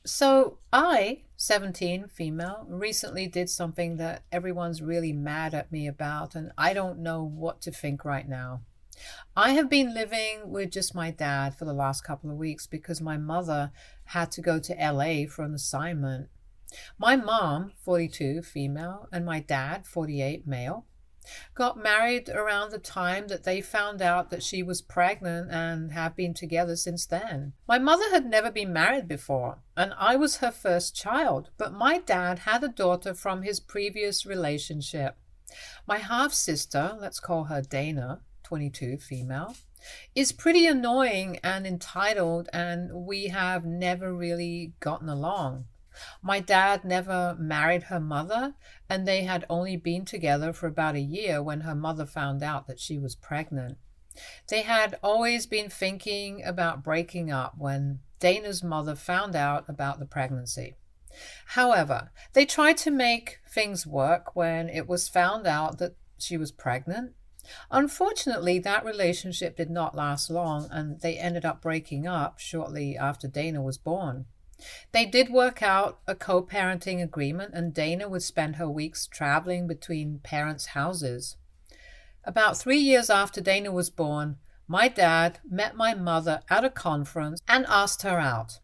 So I, 17, female, recently did something that everyone's really mad at me about, and I don't know what to think right now. I have been living with just my dad for the last couple of weeks because my mother had to go to LA for an assignment. My mom, 42, female, and my dad, 48, male, got married around the time that they found out that she was pregnant and have been together since then. My mother had never been married before, and I was her first child, but my dad had a daughter from his previous relationship. My half sister, let's call her Dana, 22, female, is pretty annoying and entitled, and we have never really gotten along. My dad never married her mother, and they had only been together for about a year when her mother found out that she was pregnant. They had always been thinking about breaking up when Dana's mother found out about the pregnancy. However, they tried to make things work when it was found out that she was pregnant. Unfortunately, that relationship did not last long, and they ended up breaking up shortly after Dana was born. They did work out a co parenting agreement, and Dana would spend her weeks traveling between parents' houses. About 3 years after Dana was born, my dad met my mother at a conference and asked her out.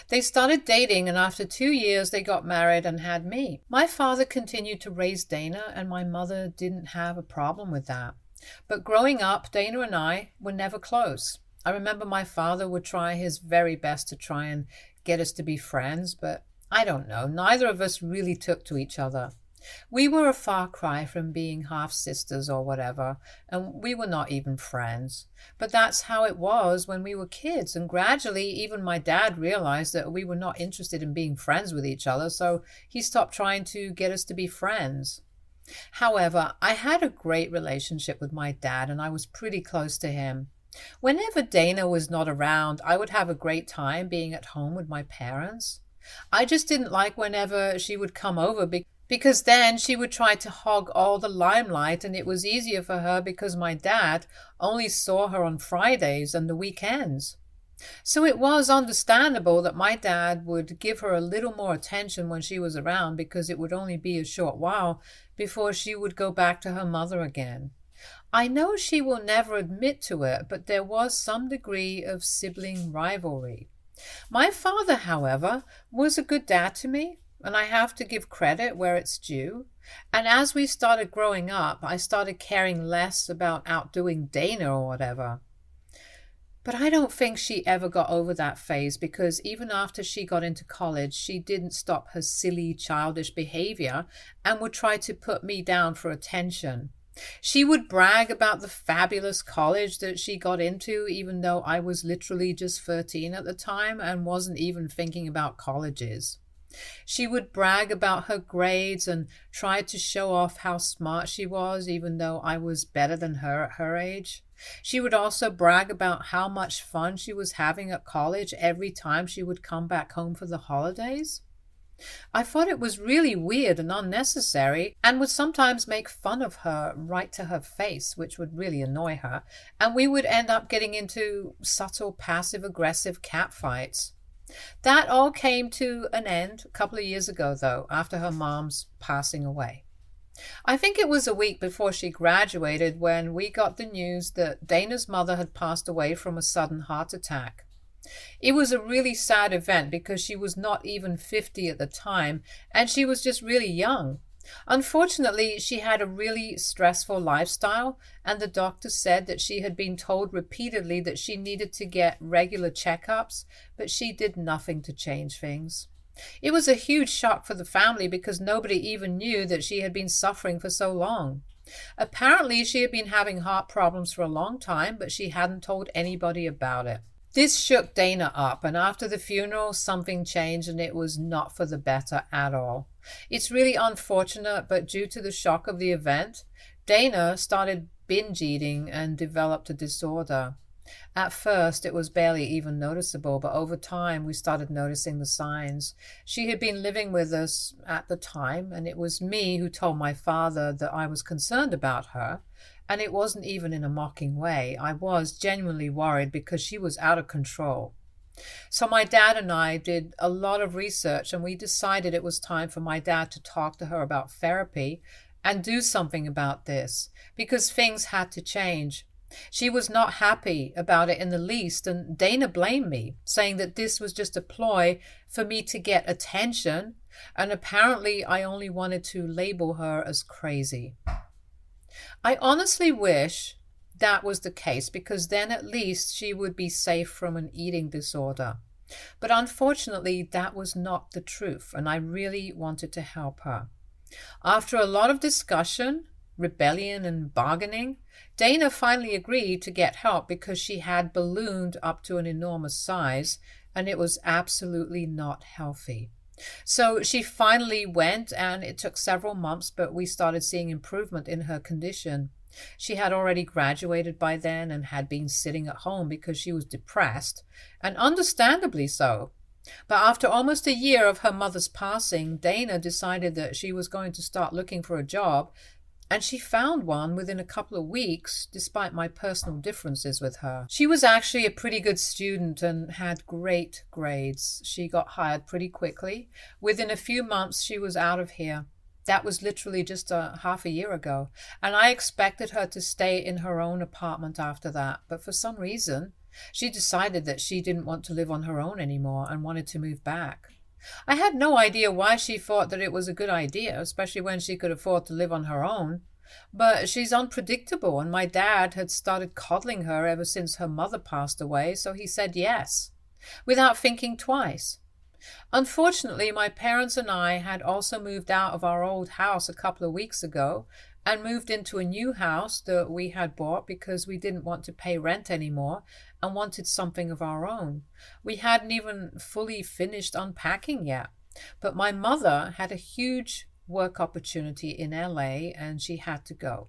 They started dating, and after 2 years, they got married and had me. My father continued to raise Dana, and my mother didn't have a problem with that. But growing up, Dana and I were never close. I remember my father would try his very best to try and get us to be friends, but I don't know. Neither of us really took to each other. We were a far cry from being half sisters or whatever, and we were not even friends. But that's how it was when we were kids, and gradually even my dad realized that we were not interested in being friends with each other, so he stopped trying to get us to be friends. However, I had a great relationship with my dad, and I was pretty close to him. Whenever Dana was not around, I would have a great time being at home with my parents. I just didn't like whenever she would come over because then she would try to hog all the limelight, and it was easier for her because my dad only saw her on Fridays and the weekends. So it was understandable that my dad would give her a little more attention when she was around because it would only be a short while before she would go back to her mother again. I know she will never admit to it, but there was some degree of sibling rivalry. My father, however, was a good dad to me, and I have to give credit where it's due. And as we started growing up, I started caring less about outdoing Dana or whatever. But I don't think she ever got over that phase because even after she got into college, she didn't stop her silly, childish behavior and would try to put me down for attention. She would brag about the fabulous college that she got into, even though I was literally just 13 at the time and wasn't even thinking about colleges. She would brag about her grades and try to show off how smart she was, even though I was better than her at her age. She would also brag about how much fun she was having at college every time she would come back home for the holidays. I thought it was really weird and unnecessary, and would sometimes make fun of her right to her face, which would really annoy her, and we would end up getting into subtle passive-aggressive catfights. That all came to an end a couple of years ago, though, after her mom's passing away. I think it was a week before she graduated when we got the news that Dana's mother had passed away from a sudden heart attack. It was a really sad event because she was not even 50 at the time and she was just really young. Unfortunately, she had a really stressful lifestyle, and the doctor said that she had been told repeatedly that she needed to get regular checkups, but she did nothing to change things. It was a huge shock for the family because nobody even knew that she had been suffering for so long. Apparently, she had been having heart problems for a long time, but she hadn't told anybody about it. This shook Dana up, and after the funeral, something changed, and it was not for the better at all. It's really unfortunate, but due to the shock of the event, Dana started binge eating and developed a disorder. At first, it was barely even noticeable, but over time, we started noticing the signs. She had been living with us at the time, and it was me who told my father that I was concerned about her. And it wasn't even in a mocking way. I was genuinely worried because she was out of control. So my dad and I did a lot of research, and we decided it was time for my dad to talk to her about therapy and do something about this because things had to change. She was not happy about it in the least, and Dana blamed me, saying that this was just a ploy for me to get attention, and apparently I only wanted to label her as crazy. I honestly wish that was the case because then at least she would be safe from an eating disorder. But unfortunately, that was not the truth, and I really wanted to help her. After a lot of discussion, rebellion, and bargaining, Dana finally agreed to get help because she had ballooned up to an enormous size, and it was absolutely not healthy. So she finally went, and it took several months, but we started seeing improvement in her condition. She had already graduated by then and had been sitting at home because she was depressed, and understandably so. But after almost a year of her mother's passing, Dana decided that she was going to start looking for a job, and she found one within a couple of weeks, despite my personal differences with her. She was actually a pretty good student and had great grades. She got hired pretty quickly. Within a few months, she was out of here. That was literally just half a year ago, and I expected her to stay in her own apartment after that, but for some reason, she decided that she didn't want to live on her own anymore and wanted to move back. I had no idea why she thought that it was a good idea, especially when she could afford to live on her own. But she's unpredictable, and my dad had started coddling her ever since her mother passed away, so he said yes, without thinking twice. Unfortunately, my parents and I had also moved out of our old house a couple of weeks ago and moved into a new house that we had bought because we didn't want to pay rent anymore and wanted something of our own. We hadn't even fully finished unpacking yet, but my mother had a huge work opportunity in LA and she had to go.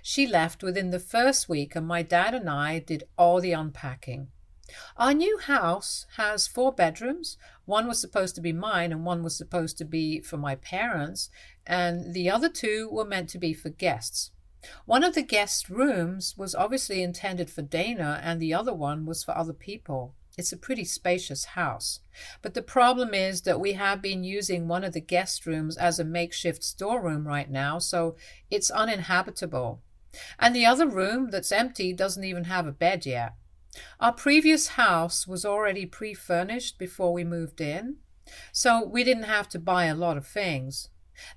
She left within the first week, and my dad and I did all the unpacking. Our new house has 4 bedrooms. One was supposed to be mine and one was supposed to be for my parents, and the other 2 were meant to be for guests. One of the guest rooms was obviously intended for Dana, and the other one was for other people. It's a pretty spacious house. But the problem is that we have been using one of the guest rooms as a makeshift storeroom right now, so it's uninhabitable. And the other room that's empty doesn't even have a bed yet. Our previous house was already pre-furnished before we moved in, so we didn't have to buy a lot of things.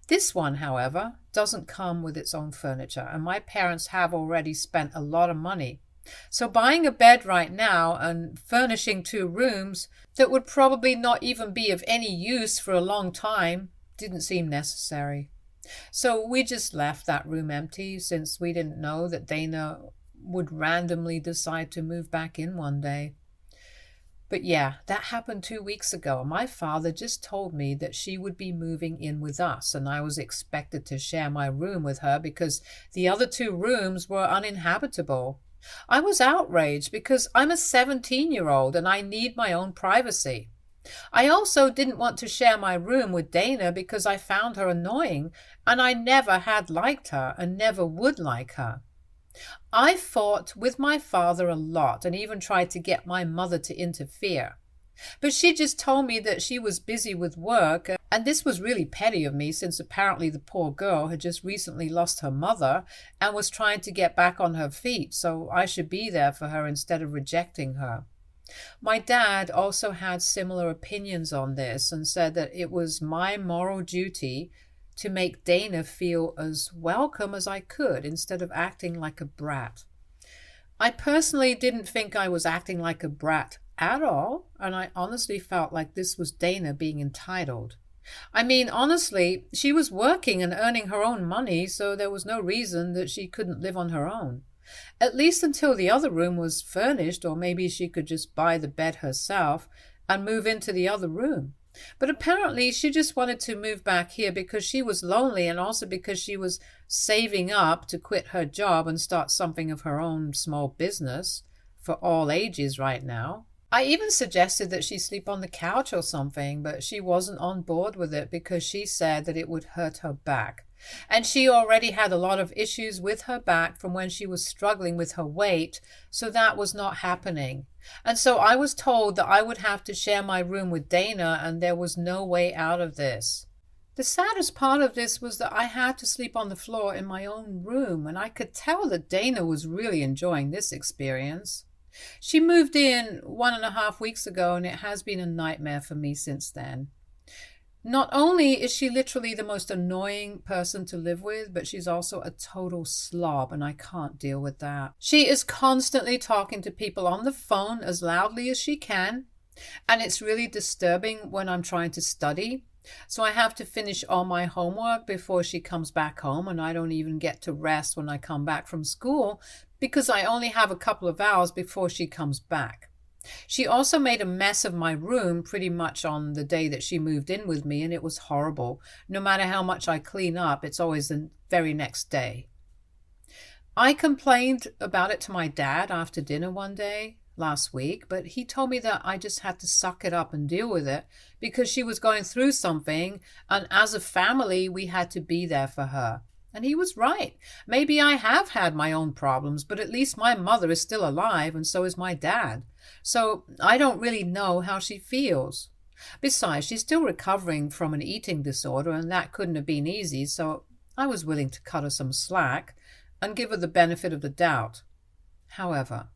This one, however, doesn't come with its own furniture, and my parents have already spent a lot of money. So buying a bed right now and furnishing 2 rooms that would probably not even be of any use for a long time didn't seem necessary. So we just left that room empty since we didn't know that Dana would randomly decide to move back in one day. But yeah, that happened 2 weeks ago. My father just told me that she would be moving in with us, and I was expected to share my room with her because the other 2 rooms were uninhabitable. I was outraged because I'm a 17-year-old and I need my own privacy. I also didn't want to share my room with Dana because I found her annoying, and I never had liked her and never would like her. I fought with my father a lot and even tried to get my mother to interfere. But she just told me that she was busy with work, and this was really petty of me since apparently the poor girl had just recently lost her mother and was trying to get back on her feet, so I should be there for her instead of rejecting her. My dad also had similar opinions on this and said that it was my moral duty to make Dana feel as welcome as I could instead of acting like a brat. I personally didn't think I was acting like a brat at all, and I honestly felt like this was Dana being entitled. I mean, honestly, she was working and earning her own money, so there was no reason that she couldn't live on her own. At least until the other room was furnished, or maybe she could just buy the bed herself and move into the other room. But apparently she just wanted to move back here because she was lonely and also because she was saving up to quit her job and start something of her own small business for all ages right now. I even suggested that she sleep on the couch or something, but she wasn't on board with it because she said that it would hurt her back. And she already had a lot of issues with her back from when she was struggling with her weight, so that was not happening. And so I was told that I would have to share my room with Dana, and there was no way out of this. The saddest part of this was that I had to sleep on the floor in my own room, and I could tell that Dana was really enjoying this experience. She moved in 1.5 weeks ago, and it has been a nightmare for me since then. Not only is she literally the most annoying person to live with, but she's also a total slob, and I can't deal with that. She is constantly talking to people on the phone as loudly as she can, and it's really disturbing when I'm trying to study. So I have to finish all my homework before she comes back home, and I don't even get to rest when I come back from school because I only have a couple of hours before she comes back. She also made a mess of my room pretty much on the day that she moved in with me, and it was horrible. No matter how much I clean up, it's always the very next day. I complained about it to my dad after dinner one day last week, but he told me that I just had to suck it up and deal with it because she was going through something, and as a family, we had to be there for her. And he was right. Maybe I have had my own problems, but at least my mother is still alive, and so is my dad. So I don't really know how she feels. Besides, she's still recovering from an eating disorder, and that couldn't have been easy, so I was willing to cut her some slack and give her the benefit of the doubt. However,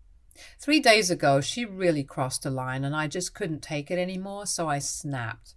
3 days ago, she really crossed a line, and I just couldn't take it anymore, so I snapped.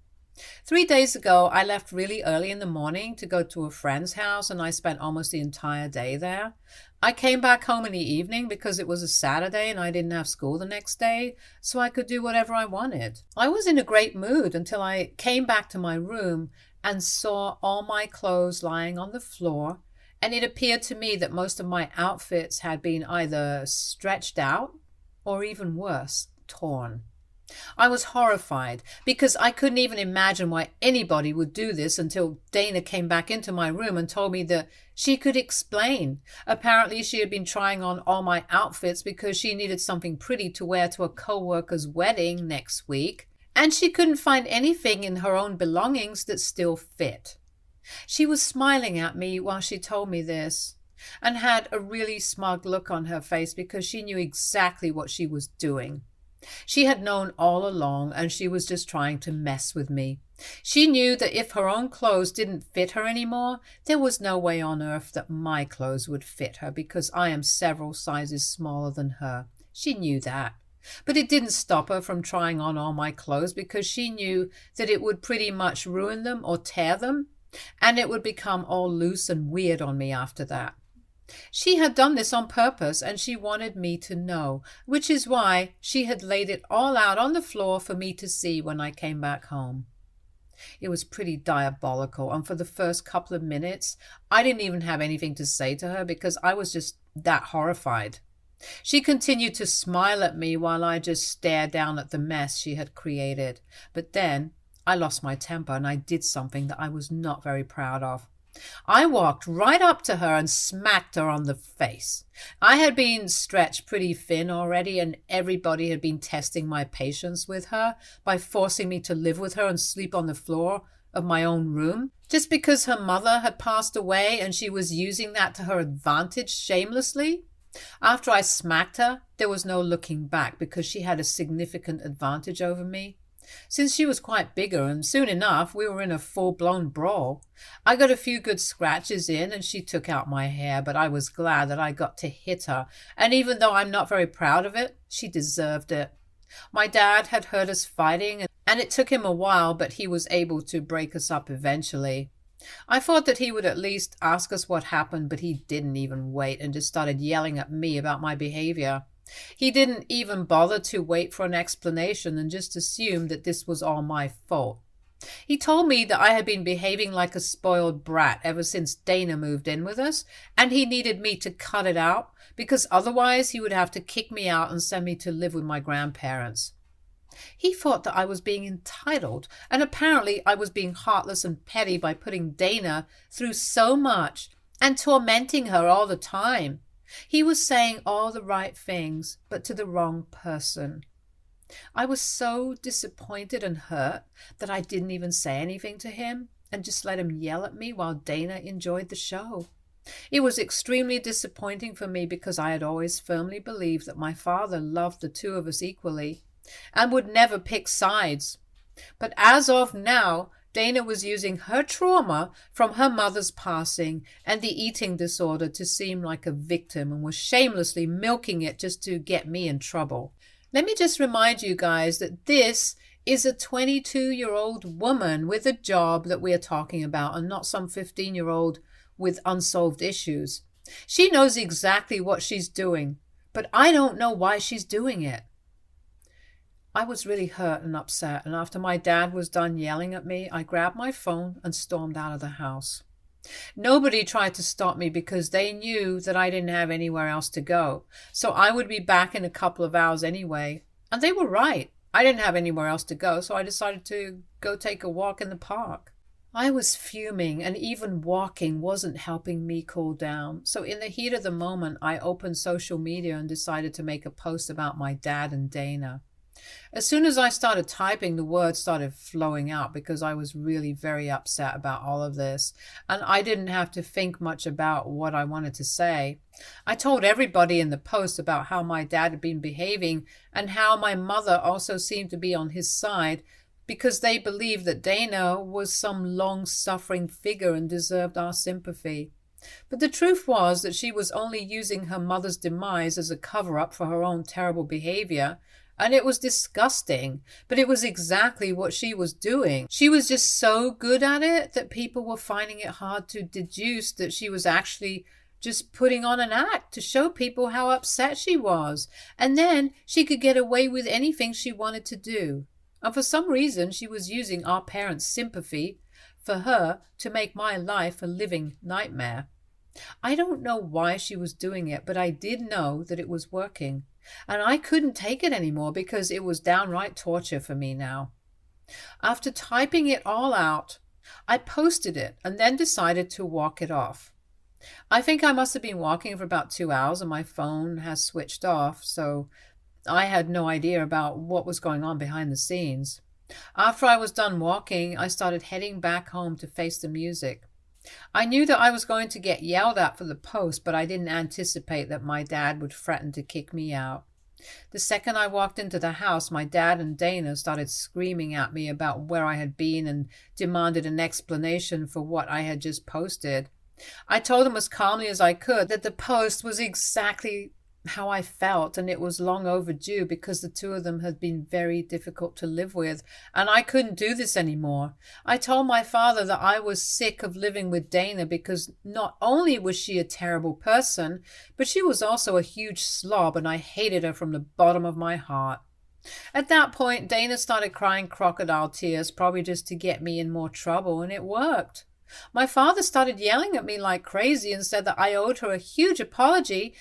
3 days ago, I left really early in the morning to go to a friend's house, and I spent almost the entire day there. I came back home in the evening because it was a Saturday and I didn't have school the next day, so I could do whatever I wanted. I was in a great mood until I came back to my room and saw all my clothes lying on the floor, and it appeared to me that most of my outfits had been either stretched out or, even worse, torn. I was horrified because I couldn't even imagine why anybody would do this until Dana came back into my room and told me that she could explain. Apparently, she had been trying on all my outfits because she needed something pretty to wear to a co-worker's wedding next week, and she couldn't find anything in her own belongings that still fit. She was smiling at me while she told me this and had a really smug look on her face because she knew exactly what she was doing. She had known all along, and she was just trying to mess with me. She knew that if her own clothes didn't fit her anymore, there was no way on earth that my clothes would fit her because I am several sizes smaller than her. She knew that. But it didn't stop her from trying on all my clothes because she knew that it would pretty much ruin them or tear them, and it would become all loose and weird on me after that. She had done this on purpose, and she wanted me to know, which is why she had laid it all out on the floor for me to see when I came back home. It was pretty diabolical, and for the first couple of minutes, I didn't even have anything to say to her because I was just that horrified. She continued to smile at me while I just stared down at the mess she had created. But then I lost my temper, and I did something that I was not very proud of. I walked right up to her and smacked her on the face. I had been stretched pretty thin already, and everybody had been testing my patience with her by forcing me to live with her and sleep on the floor of my own room, just because her mother had passed away and she was using that to her advantage shamelessly. After I smacked her, there was no looking back because she had a significant advantage over me. Since she was quite bigger, and soon enough we were in a full-blown brawl. I got a few good scratches in, and she took out my hair, but I was glad that I got to hit her, and even though I'm not very proud of it, she deserved it. My dad had heard us fighting, and it took him a while, but he was able to break us up eventually. I thought that he would at least ask us what happened, but he didn't even wait and just started yelling at me about my behavior. He didn't even bother to wait for an explanation and just assumed that this was all my fault. He told me that I had been behaving like a spoiled brat ever since Dana moved in with us, and he needed me to cut it out because otherwise he would have to kick me out and send me to live with my grandparents. He thought that I was being entitled, and apparently I was being heartless and petty by putting Dana through so much and tormenting her all the time. He was saying all the right things, but to the wrong person. I was so disappointed and hurt that I didn't even say anything to him. and just let him yell at me while Dana enjoyed the show. It was extremely disappointing for me because I had always firmly believed that my father loved the two of us equally and would never pick sides. But as of now, Dana was using her trauma from her mother's passing and the eating disorder to seem like a victim and was shamelessly milking it just to get me in trouble. Let me just remind you guys that this is a 22-year-old woman with a job that we are talking about and not some 15-year-old with unsolved issues. She knows exactly what she's doing, but I don't know why she's doing it. I was really hurt and upset, and after my dad was done yelling at me, I grabbed my phone and stormed out of the house. Nobody tried to stop me because they knew that I didn't have anywhere else to go, so I would be back in a couple of hours anyway. And they were right. I didn't have anywhere else to go, so I decided to go take a walk in the park. I was fuming, and even walking wasn't helping me cool down. So in the heat of the moment, I opened social media and decided to make a post about my dad and Dana. As soon as I started typing, the words started flowing out because I was really very upset about all of this, and I didn't have to think much about what I wanted to say. I told everybody in the post about how my dad had been behaving and how my mother also seemed to be on his side because they believed that Dana was some long-suffering figure and deserved our sympathy. But the truth was that she was only using her mother's demise as a cover-up for her own terrible behavior, and it was disgusting, but it was exactly what she was doing. She was just so good at it that people were finding it hard to deduce that she was actually just putting on an act to show people how upset she was, and then she could get away with anything she wanted to do. And for some reason, she was using our parents' sympathy for her to make my life a living nightmare. I don't know why she was doing it, but I did know that it was working. And I couldn't take it anymore because it was downright torture for me now. After typing it all out, I posted it and then decided to walk it off. I think I must have been walking for about 2 hours and my phone has switched off, so I had no idea about what was going on behind the scenes. After I was done walking, I started heading back home to face the music. I knew that I was going to get yelled at for the post, but I didn't anticipate that my dad would threaten to kick me out. The second I walked into the house, my dad and Dana started screaming at me about where I had been and demanded an explanation for what I had just posted. I told them as calmly as I could that the post was exactly how I felt, and it was long overdue because the two of them had been very difficult to live with, and I couldn't do this anymore. I told my father that I was sick of living with Dana because not only was she a terrible person, but she was also a huge slob, and I hated her from the bottom of my heart. At that point, Dana started crying crocodile tears, probably just to get me in more trouble, and it worked. My father started yelling at me like crazy and said that I owed her a huge apology,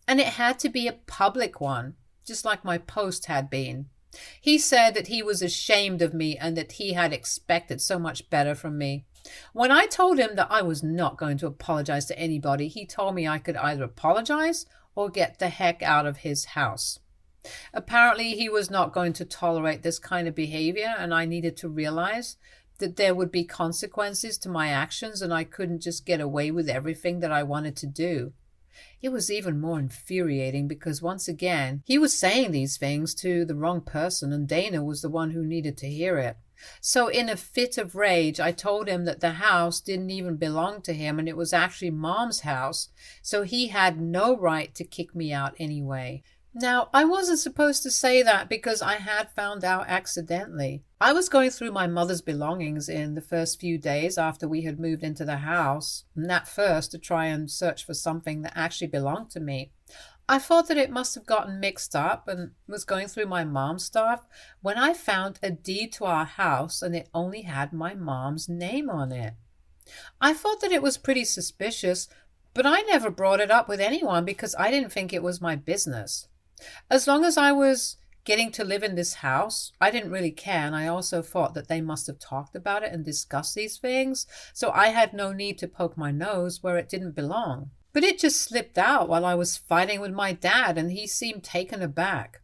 and it had to be a public one, just like my post had been. He said that he was ashamed of me and that he had expected so much better from me. When I told him that I was not going to apologize to anybody, he told me I could either apologize or get the heck out of his house. Apparently, he was not going to tolerate this kind of behavior, and I needed to realize that there would be consequences to my actions and I couldn't just get away with everything that I wanted to do. It was even more infuriating because once again, he was saying these things to the wrong person and Dana was the one who needed to hear it. So in a fit of rage, I told him that the house didn't even belong to him and it was actually Mom's house, so he had no right to kick me out anyway. Now, I wasn't supposed to say that because I had found out accidentally. I was going through my mother's belongings in the first few days after we had moved into the house, and at first to try and search for something that actually belonged to me. I thought that it must have gotten mixed up and was going through my mom's stuff when I found a deed to our house and it only had my mom's name on it. I thought that it was pretty suspicious, but I never brought it up with anyone because I didn't think it was my business. As long as I was getting to live in this house, I didn't really care, and I also thought that they must have talked about it and discussed these things, so I had no need to poke my nose where it didn't belong. But it just slipped out while I was fighting with my dad, and he seemed taken aback.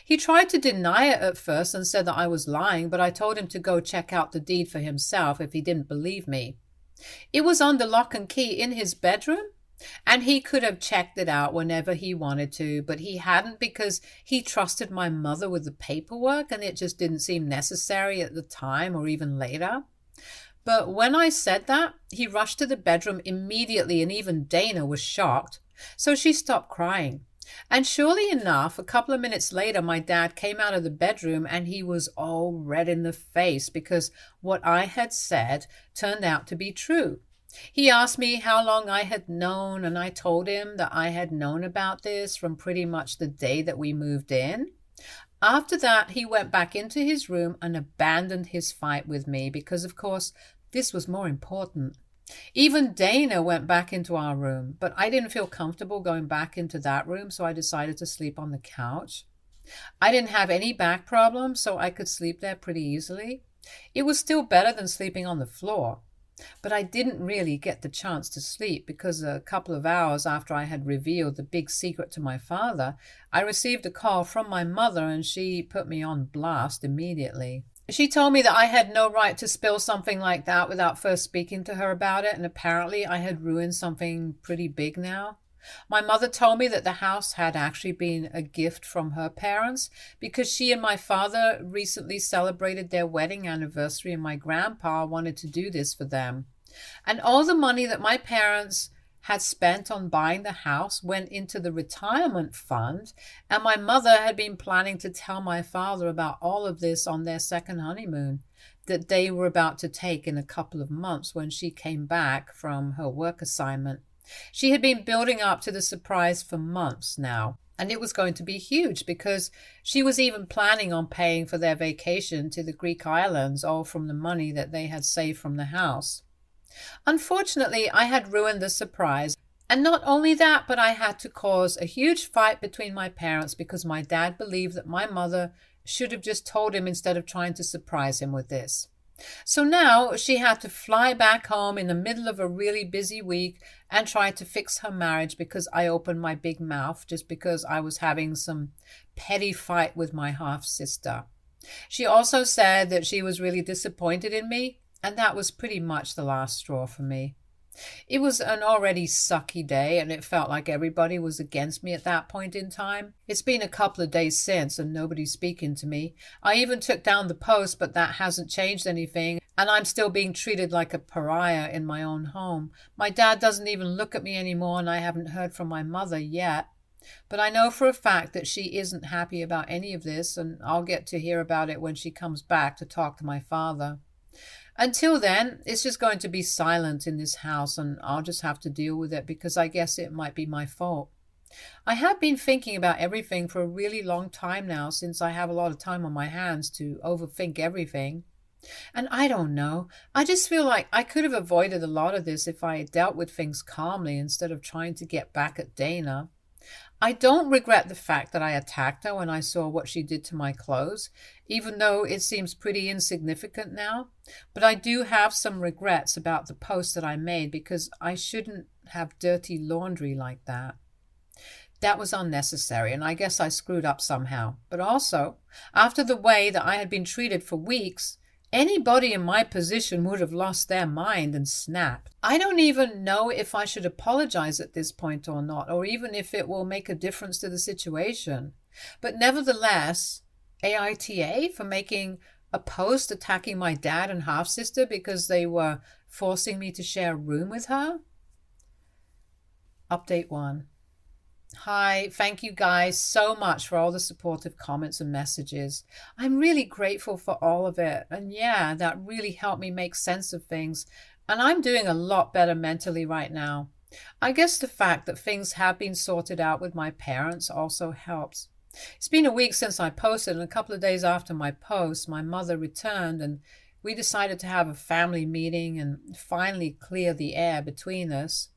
He tried to deny it at first and said that I was lying, but I told him to go check out the deed for himself if he didn't believe me. It was under lock and key in his bedroom, and he could have checked it out whenever he wanted to, but he hadn't because he trusted my mother with the paperwork and it just didn't seem necessary at the time or even later. But when I said that, he rushed to the bedroom immediately, and even Dana was shocked. So she stopped crying. And surely enough, a couple of minutes later, my dad came out of the bedroom and he was all red in the face because what I had said turned out to be true. He asked me how long I had known, and I told him that I had known about this from pretty much the day that we moved in. After that, he went back into his room and abandoned his fight with me because, of course, this was more important. Even Dana went back into our room, but I didn't feel comfortable going back into that room, so I decided to sleep on the couch. I didn't have any back problems, so I could sleep there pretty easily. It was still better than sleeping on the floor. But I didn't really get the chance to sleep because a couple of hours after I had revealed the big secret to my father, I received a call from my mother and she put me on blast immediately. She told me that I had no right to spill something like that without first speaking to her about it, and apparently I had ruined something pretty big now. My mother told me that the house had actually been a gift from her parents because she and my father recently celebrated their wedding anniversary and my grandpa wanted to do this for them. And all the money that my parents had spent on buying the house went into the retirement fund, and my mother had been planning to tell my father about all of this on their second honeymoon that they were about to take in a couple of months when she came back from her work assignment. She had been building up to the surprise for months now, and it was going to be huge because she was even planning on paying for their vacation to the Greek islands, all from the money that they had saved from the house. Unfortunately, I had ruined the surprise, and not only that, but I had to cause a huge fight between my parents because my dad believed that my mother should have just told him instead of trying to surprise him with this. So now she had to fly back home in the middle of a really busy week and try to fix her marriage because I opened my big mouth just because I was having some petty fight with my half-sister. She also said that she was really disappointed in me, and that was pretty much the last straw for me. It was an already sucky day, and it felt like everybody was against me at that point in time. It's been a couple of days since, and nobody's speaking to me. I even took down the post, but that hasn't changed anything, and I'm still being treated like a pariah in my own home. My dad doesn't even look at me anymore, and I haven't heard from my mother yet. But I know for a fact that she isn't happy about any of this, and I'll get to hear about it when she comes back to talk to my father. Until then, it's just going to be silent in this house, and I'll just have to deal with it because I guess it might be my fault. I have been thinking about everything for a really long time now since I have a lot of time on my hands to overthink everything. And I don't know, I just feel like I could have avoided a lot of this if I had dealt with things calmly instead of trying to get back at Dana. I don't regret the fact that I attacked her when I saw what she did to my clothes, even though it seems pretty insignificant now. But I do have some regrets about the post that I made because I shouldn't have dirty laundry like that. That was unnecessary, and I guess I screwed up somehow. But also, after the way that I had been treated for weeks, anybody in my position would have lost their mind and snapped. I don't even know if I should apologize at this point or not, or even if it will make a difference to the situation. But nevertheless, AITA for making a post attacking my dad and half-sister because they were forcing me to share a room with her? Update 1. Hi, thank you guys so much for all the supportive comments and messages. I'm really grateful for all of it. And yeah, that really helped me make sense of things. And I'm doing a lot better mentally right now. I guess the fact that things have been sorted out with my parents also helps. It's been a week since I posted, and a couple of days after my post, my mother returned and we decided to have a family meeting and finally clear the air between us.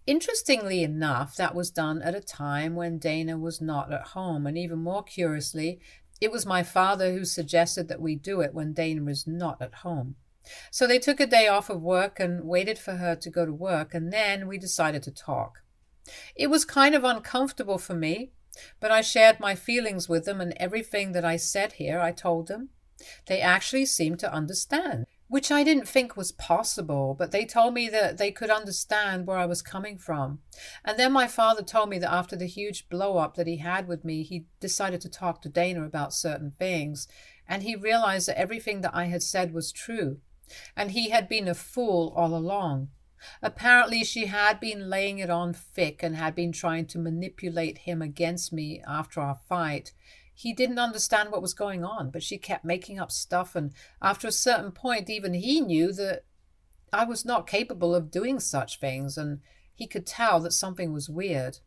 Interestingly enough, that was done at a time when Dana was not at home, and even more curiously, it was my father who suggested that we do it when Dana was not at home. So they took a day off of work and waited for her to go to work, and then we decided to talk. It was kind of uncomfortable for me, But I shared my feelings with them, and everything that I said here, I told them. They actually seemed to understand, which I didn't think was possible, but they told me that they could understand where I was coming from. And then my father told me that after the huge blow up that he had with me, he decided to talk to Dana about certain things, and he realized that everything that I had said was true, and he had been a fool all along. Apparently, she had been laying it on thick and had been trying to manipulate him against me after our fight. He didn't understand what was going on, but she kept making up stuff, and after a certain point, even he knew that I was not capable of doing such things, and he could tell that something was weird.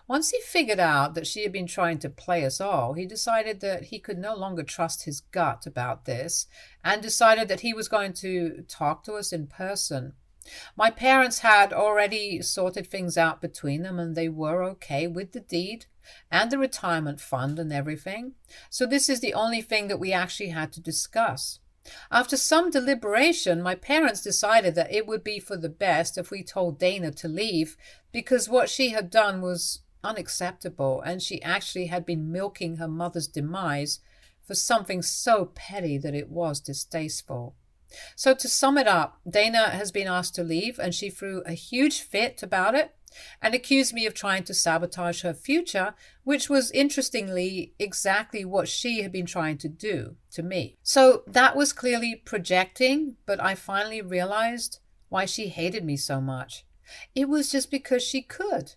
Once he figured out that she had been trying to play us all, he decided that he could no longer trust his gut about this, and decided that he was going to talk to us in person. My parents had already sorted things out between them, and they were okay with the deed and the retirement fund and everything. So this is the only thing that we actually had to discuss. After some deliberation, my parents decided that it would be for the best if we told Dana to leave, because what she had done was unacceptable, and she actually had been milking her mother's demise for something so petty that it was distasteful. So to sum it up, Dana has been asked to leave, and she threw a huge fit about it and accused me of trying to sabotage her future, which was interestingly exactly what she had been trying to do to me. So that was clearly projecting, but I finally realized why she hated me so much. It was just because she could.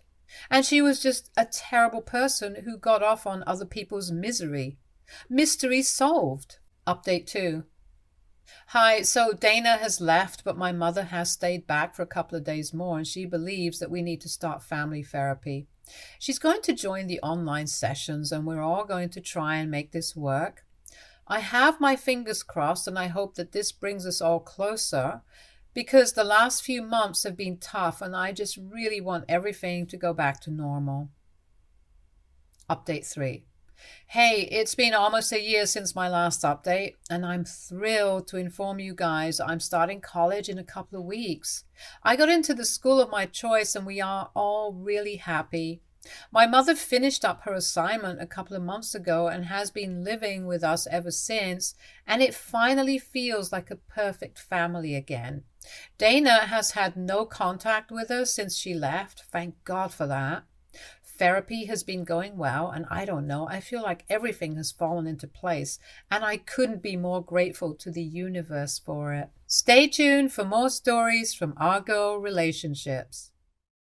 And she was just a terrible person who got off on other people's misery. Mystery solved. Update 2. Hi, so Dana has left, but my mother has stayed back for a couple of days more, and she believes that we need to start family therapy. She's going to join the online sessions, and we're all going to try and make this work. I have my fingers crossed, and I hope that this brings us all closer, because the last few months have been tough, and I just really want everything to go back to normal. Update 3. Hey, it's been almost a year since my last update, and I'm thrilled to inform you guys I'm starting college in a couple of weeks. I got into the school of my choice, and we are all really happy. My mother finished up her assignment a couple of months ago and has been living with us ever since, and it finally feels like a perfect family again. Dana has had no contact with us since she left. Thank God for that. Therapy has been going well, and I don't know, I feel like everything has fallen into place, and I couldn't be more grateful to the universe for it. Stay tuned for more stories from our girl relationships.